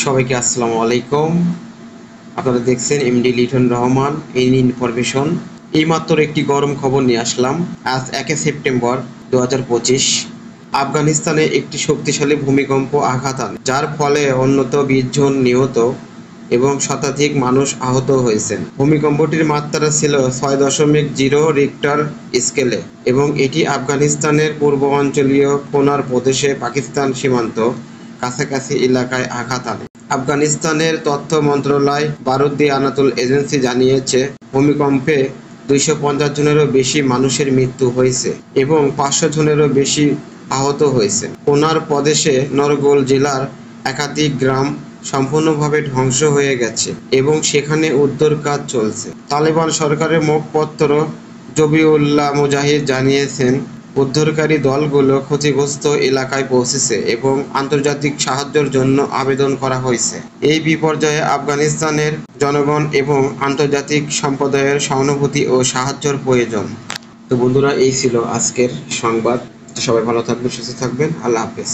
সবাইকে আসসালামু আলাইকুম। আপনারা দেখছেন MD Liton Rahman in information. এইমাত্র একটি গরম খবর নিয়ে আসলাম। আজ 1 সেপ্টেম্বর 2025 আফগানিস্তানে একটি শক্তিশালী ভূমিকম্প আঘাত আনে, যার ফলে অন্তত 20 জন নিহত এবং শতাধিক মানুষ আহত হয়েছেন। ভূমিকম্পটির মাত্রা ছিল 6.0 রিক্টার স্কেলে এবং এটি আফগানিস্তানের পূর্ব অঞ্চলীয় কোনার প্রদেশে পাকিস্তান সীমান্ত কাছাকাছি এলাকায় আঘাত আনে। আফগানিস্তানের তথ্য মন্ত্রণালয় বারুদ্দি আনাতুল এজেন্সি জানিয়েছে, ভূমিকম্পে 250 জনেরও বেশি মানুষের মৃত্যু হয়েছে এবং 500 জনেরও বেশি আহত হয়েছে। কোনার প্রদেশে নরগোল জেলার একাধিক গ্রাম সম্পূর্ণভাবে ধ্বংস হয়ে গেছে এবং সেখানে উদ্ধার কাজ চলছে। তালেবান সরকারের মুখপাত্র জবিউল্লাহ মুজাহিদ জানিয়েছেন, উদ্ধারকারী দলগুলো ক্ষতিগ্রস্ত এলাকায় পৌঁছেছে এবং আন্তর্জাতিক সাহায্যের জন্য আবেদন করা হয়েছে। এই বিপর্যয়ে আফগানিস্তানের জনগণ এবং আন্তর্জাতিক সম্প্রদায়ের সহানুভূতি ও সাহায্যের প্রয়োজন। তো বন্ধুরা, এই ছিল আজকের সংবাদ। সবাই ভালো থাকবেন, সুস্থ থাকবেন। আল্লাহ হাফেজ।